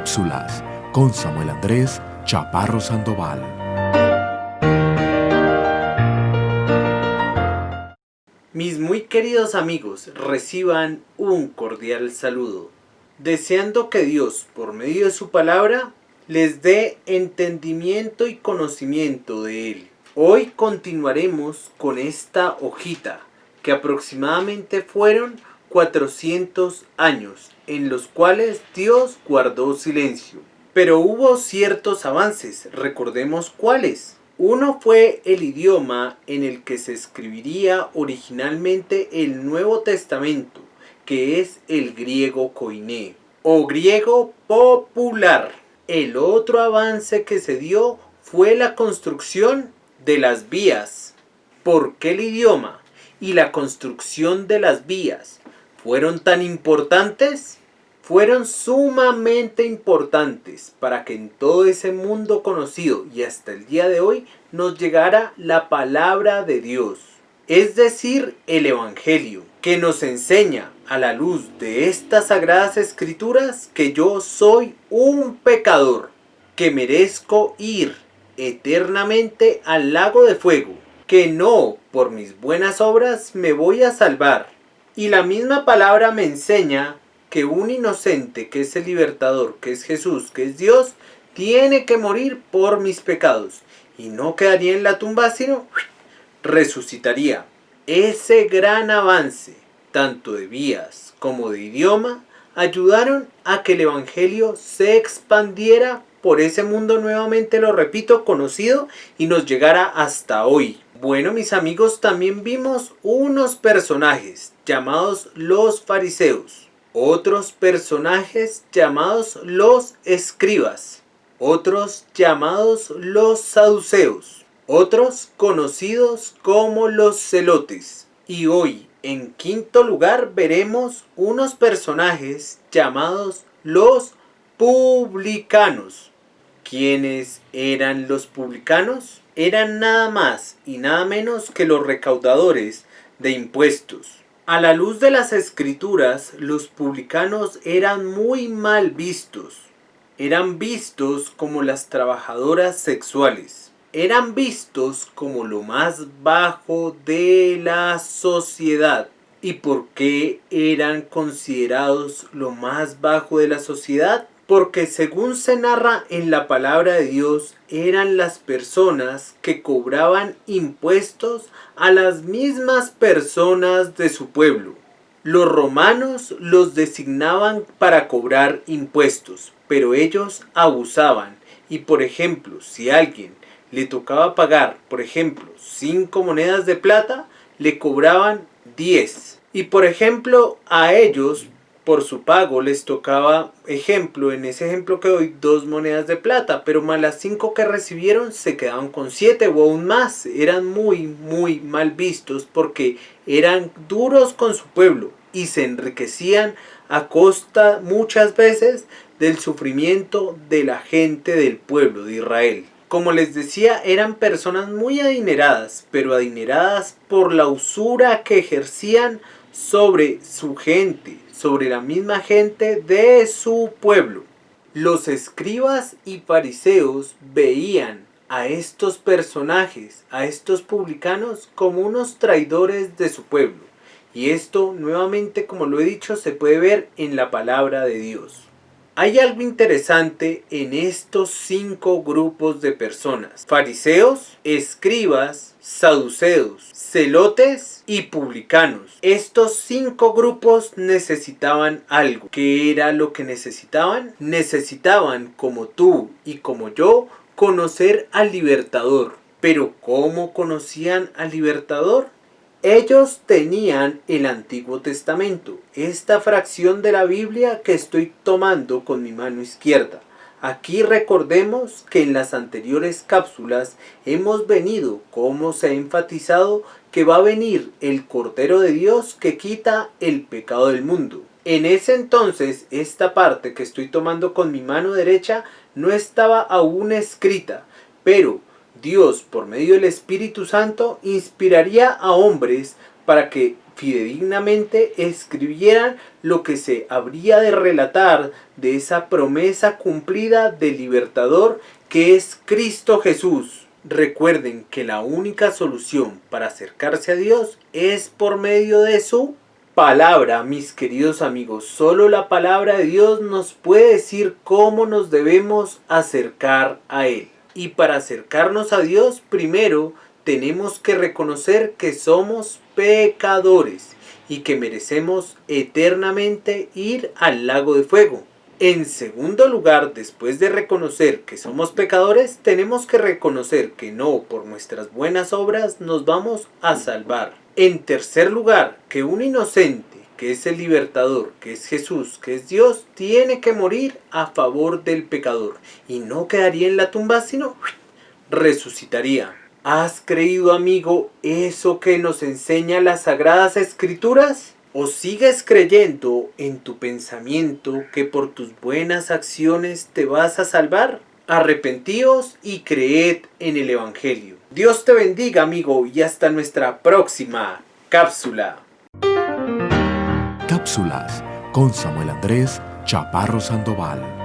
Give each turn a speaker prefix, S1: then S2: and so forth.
S1: Cápsulas con Samuel Andrés Chaparro Sandoval.
S2: Mis muy queridos amigos, reciban un cordial saludo, deseando que Dios, por medio de su palabra, les dé entendimiento y conocimiento de Él. Hoy continuaremos con esta hojita, que aproximadamente fueron 400 años, en los cuales Dios guardó silencio. Pero hubo ciertos avances, recordemos cuáles. Uno fue el idioma en el que se escribiría originalmente el Nuevo Testamento, que es el griego koiné, o griego popular. El otro avance que se dio fue la construcción de las vías. ¿Por qué el idioma y la construcción de las vías fueron tan importantes? Fueron sumamente importantes para que en todo ese mundo conocido y hasta el día de hoy nos llegara la palabra de Dios, es decir, el Evangelio, que nos enseña a la luz de estas sagradas escrituras que yo soy un pecador, que merezco ir eternamente al lago de fuego, que no por mis buenas obras me voy a salvar. Y la misma palabra me enseña que un inocente, que es el libertador, que es Jesús, que es Dios, tiene que morir por mis pecados. Y no quedaría en la tumba, sino resucitaría. Ese gran avance, tanto de vías como de idioma, ayudaron a que el Evangelio se expandiera por ese mundo, nuevamente lo repito, conocido, y nos llegara hasta hoy. Bueno, mis amigos, también vimos unos personajes llamados los fariseos, otros personajes llamados los escribas, otros llamados los saduceos, otros conocidos como los celotes. Y hoy, en quinto lugar, veremos unos personajes llamados los publicanos. ¿Quiénes eran los publicanos? Eran nada más y nada menos que los recaudadores de impuestos. A la luz de las escrituras, los publicanos eran muy mal vistos. Eran vistos como las trabajadoras sexuales. Eran vistos como lo más bajo de la sociedad. ¿Y por qué eran considerados lo más bajo de la sociedad? Porque según se narra en la palabra de Dios, eran las personas que cobraban impuestos a las mismas personas de su pueblo. Los romanos los designaban para cobrar impuestos, pero ellos abusaban. Y por ejemplo, si a alguien le tocaba pagar, por ejemplo, 5 monedas de plata, le cobraban 10. Y por ejemplo, a ellos, por su pago, les tocaba, en ese ejemplo que doy, 2 monedas de plata, pero más las 5 que recibieron se quedaban con 7 o aún más. Eran muy mal vistos porque eran duros con su pueblo y se enriquecían a costa muchas veces del sufrimiento de la gente del pueblo de Israel. Como les decía, eran personas muy adineradas, pero adineradas por la usura que ejercían sobre su gente, sobre la misma gente de su pueblo. Los escribas y fariseos veían a estos personajes, a estos publicanos, como unos traidores de su pueblo. Y esto, nuevamente, como lo he dicho, se puede ver en la palabra de Dios. Hay algo interesante en estos 5 grupos de personas: fariseos, escribas, saduceos, celotes y publicanos. Estos 5 grupos necesitaban algo. ¿Qué era lo que necesitaban? Necesitaban, como tú y como yo, conocer al libertador. ¿Pero cómo conocían al libertador? Ellos tenían el Antiguo Testamento, esta fracción de la Biblia que estoy tomando con mi mano izquierda. Aquí recordemos que en las anteriores cápsulas hemos venido, como se ha enfatizado, que va a venir el Cordero de Dios que quita el pecado del mundo. En ese entonces, esta parte que estoy tomando con mi mano derecha no estaba aún escrita, pero Dios, por medio del Espíritu Santo, inspiraría a hombres para que fidedignamente escribieran lo que se habría de relatar de esa promesa cumplida del libertador que es Cristo Jesús. Recuerden que la única solución para acercarse a Dios es por medio de su palabra, mis queridos amigos. Solo la palabra de Dios nos puede decir cómo nos debemos acercar a Él. Y para acercarnos a Dios, primero tenemos que reconocer que somos pecadores y que merecemos eternamente ir al lago de fuego. En segundo lugar, después de reconocer que somos pecadores, tenemos que reconocer que no por nuestras buenas obras nos vamos a salvar. En tercer lugar, que un inocente, que es el libertador, que es Jesús, que es Dios, tiene que morir a favor del pecador y no quedaría en la tumba, sino resucitaría. ¿Has creído, amigo, eso que nos enseña las Sagradas Escrituras? ¿O sigues creyendo en tu pensamiento que por tus buenas acciones te vas a salvar? Arrepentíos y creed en el Evangelio. Dios te bendiga, amigo, y hasta nuestra próxima cápsula.
S1: Cápsulas con Samuel Andrés Chaparro Sandoval.